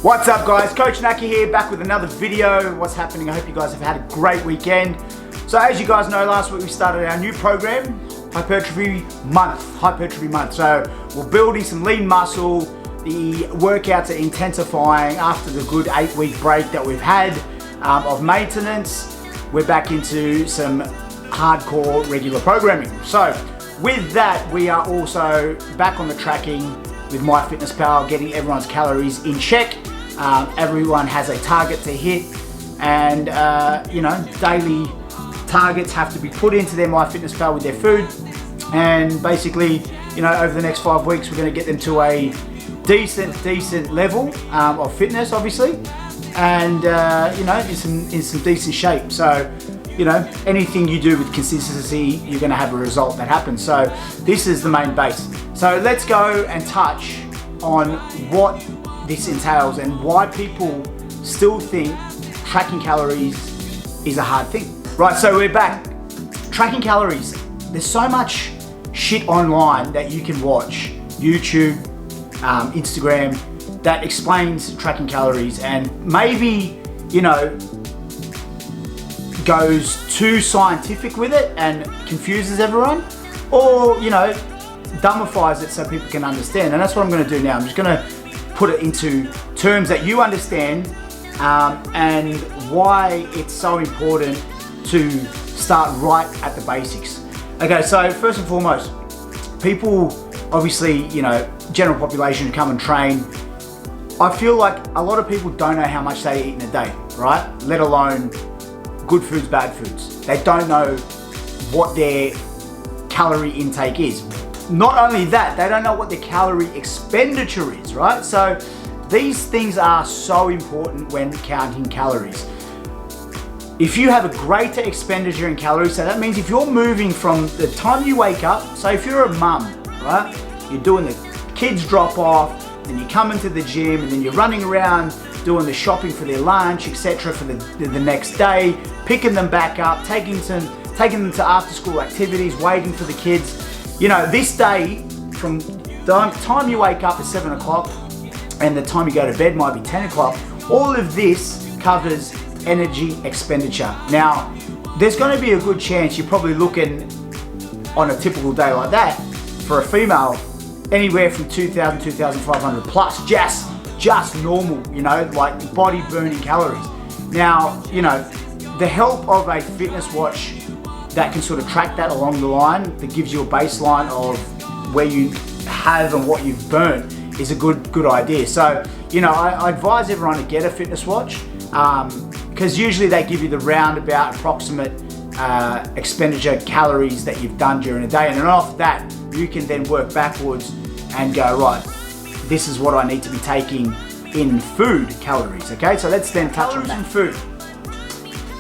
What's up guys, Coach Naki here, back with another video. What's happening? I hope you guys have had a great weekend. So as you guys know, last week we started our new program, Hypertrophy Month. So we're building some lean muscle. The workouts are intensifying after the good 8-week break that we've had of maintenance. We're back into some hardcore regular programming. So with that, we are also back on the tracking with MyFitnessPal, getting everyone's calories in check. Everyone has a target to hit, and daily targets have to be put into their MyFitnessPal with their food. And basically, over the next 5 weeks, we're going to get them to a decent level of fitness, obviously, and in some decent shape. So, anything you do with consistency, you're going to have a result that happens. So this is the main base. So let's go and touch on what this entails and why people still think tracking calories is a hard thing. Right, so we're back. Tracking calories. There's so much shit online that you can watch, YouTube, Instagram, that explains tracking calories and maybe, goes too scientific with it and confuses everyone, or, dumbifies it so people can understand. And that's what I'm going to do now. I'm just going to put it into terms that you understand, and why it's so important to start right at the basics. Okay, so first and foremost, people, obviously, general population come and train. I feel like a lot of people don't know how much they eat in a day, right? Let alone good foods, bad foods. They don't know what their calorie intake is. Not only that, they don't know what their calorie expenditure is, right? So these things are so important when counting calories. If you have a greater expenditure in calories, so that means if you're moving from the time you wake up, so if you're a mum, right? You're doing the kids drop off, then you come into the gym, and then you're running around doing the shopping for their lunch, etc. for the next day, picking them back up, taking them to after school activities, waiting for the kids. This day, from the time you wake up at 7 o'clock and the time you go to bed might be 10 o'clock, all of this covers energy expenditure. Now, there's going to be a good chance you're probably looking on a typical day like that for a female anywhere from 2,000, 2,500 plus, just normal, like body burning calories. Now, the help of a fitness watch that can sort of track that along the line, that gives you a baseline of where you have and what you've burnt, is a good idea. So, I advise everyone to get a fitness watch, because usually they give you the roundabout approximate expenditure calories that you've done during a day, and then off that you can then work backwards and go, right, this is what I need to be taking in food calories. Okay, so let's then touch on that. Food.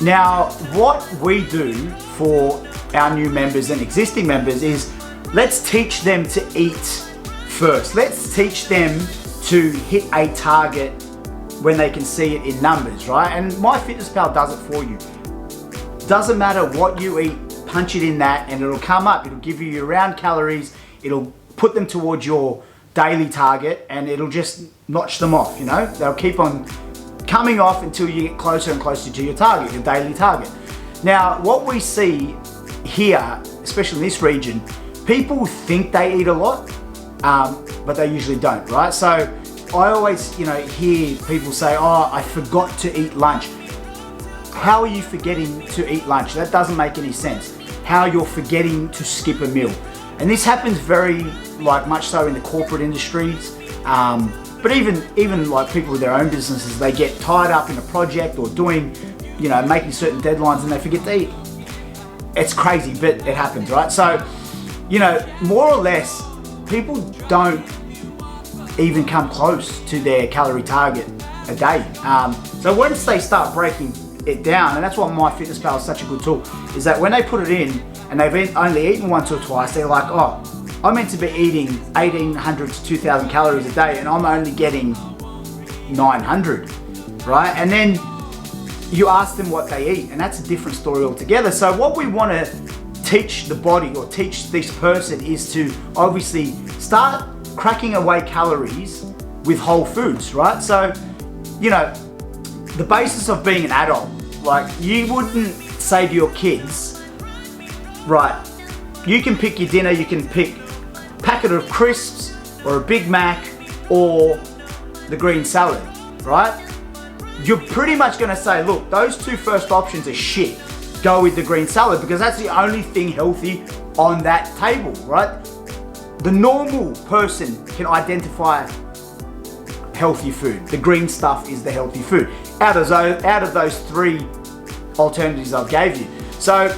Now, what we do for our new members and existing members is, let's teach them to eat first. Let's teach them to hit a target when they can see it in numbers, right? And MyFitnessPal does it for you. Doesn't matter what you eat, punch it in that and it'll come up. It'll give you your round calories. It'll put them towards your daily target and it'll just notch them off, They'll keep on coming off until you get closer and closer to your target, your daily target. Now, what we see here, especially in this region, people think they eat a lot, but they usually don't, right? So I always, hear people say, oh, I forgot to eat lunch. How are you forgetting to eat lunch? That doesn't make any sense. How you're forgetting to skip a meal. And this happens very, much so in the corporate industries, but even like people with their own businesses, they get tied up in a project or doing, making certain deadlines and they forget to eat. It's crazy, but it happens, right? So, more or less, people don't even come close to their calorie target a day. So once they start breaking it down, and that's why MyFitnessPal is such a good tool, is that when they put it in and they've only eaten once or twice, they're like, oh, I'm meant to be eating 1,800 to 2,000 calories a day and I'm only getting 900, right? And then you ask them what they eat and that's a different story altogether. So what we want to teach the body or teach this person is to obviously start cracking away calories with whole foods, right? So you know, the basis of being an adult. Like, you wouldn't say to your kids, right, you can pick your dinner, you can pick a packet of crisps or a Big Mac or the green salad, right? You're pretty much gonna say, look, those two first options are shit. Go with the green salad because that's the only thing healthy on that table, right? The normal person can identify healthy food. The green stuff is the healthy food. Out of those three alternatives I've gave you. So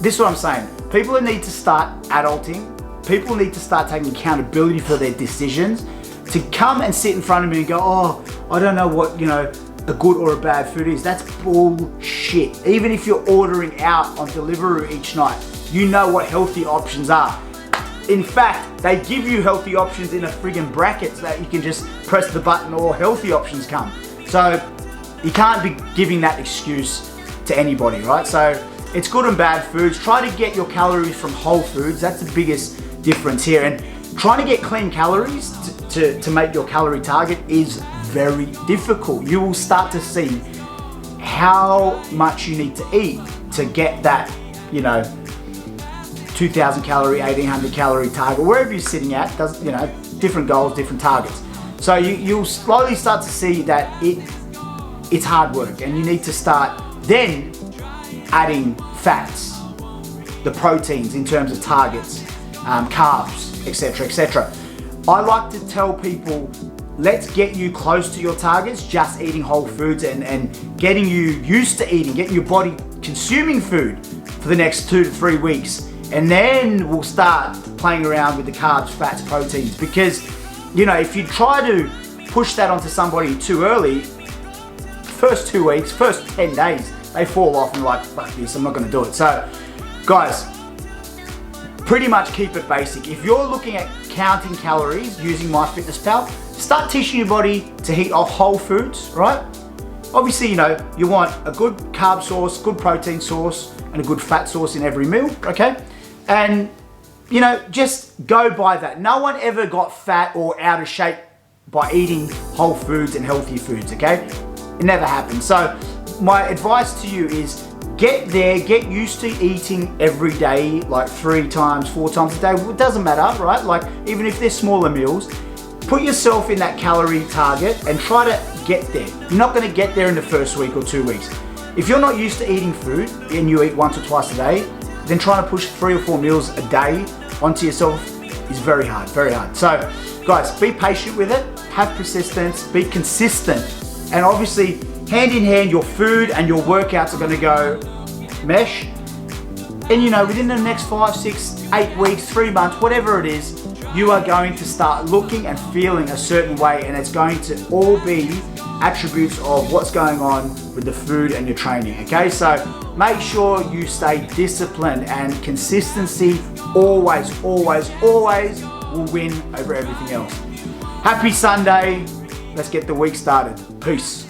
this is what I'm saying. People need to start adulting. People need to start taking accountability for their decisions. To come and sit in front of me and go, oh, I don't know what, a good or a bad food is. That's bullshit. Even if you're ordering out on Deliveroo each night, you know what healthy options are. In fact, they give you healthy options in a friggin' bracket so that you can just press the button, all healthy options come. So you can't be giving that excuse to anybody, right? So it's good and bad foods. Try to get your calories from whole foods. That's the biggest difference here. And trying to get clean calories to make your calorie target is very difficult. You will start to see how much you need to eat to get that, 2,000 calorie, 1,800 calorie target, wherever you're sitting at, different goals, different targets. So you'll slowly start to see that it's hard work, and you need to start then adding fats, the proteins in terms of targets, carbs, etc., etc. I like to tell people, let's get you close to your targets, just eating whole foods and getting you used to eating, getting your body consuming food for the next 2 to 3 weeks. And then we'll start playing around with the carbs, fats, proteins. Because, if you try to push that onto somebody too early, first 2 weeks, first 10 days, they fall off and like, fuck this, I'm not gonna do it. So, guys, pretty much keep it basic. If you're looking at counting calories using MyFitnessPal, start teaching your body to eat whole foods, right? Obviously, you want a good carb source, good protein source, and a good fat source in every meal, okay? And, just go by that. No one ever got fat or out of shape by eating whole foods and healthy foods, okay? It never happened. So my advice to you is get there, get used to eating every day, like 3 times, 4 times a day. It doesn't matter, right? Like, even if they're smaller meals, put yourself in that calorie target and try to get there. You're not gonna get there in the first week or 2 weeks. If you're not used to eating food and you eat once or twice a day, then trying to push 3 or 4 meals a day onto yourself is very hard, very hard. So guys, be patient with it, have persistence, be consistent, and obviously hand in hand, your food and your workouts are gonna go mesh. And within the next 5, 6, 8 weeks, 3 months, whatever it is, you are going to start looking and feeling a certain way, and it's going to all be attributes of what's going on with the food and your training, okay? So make sure you stay disciplined, and consistency always, always, always will win over everything else. Happy Sunday. Let's get the week started. Peace.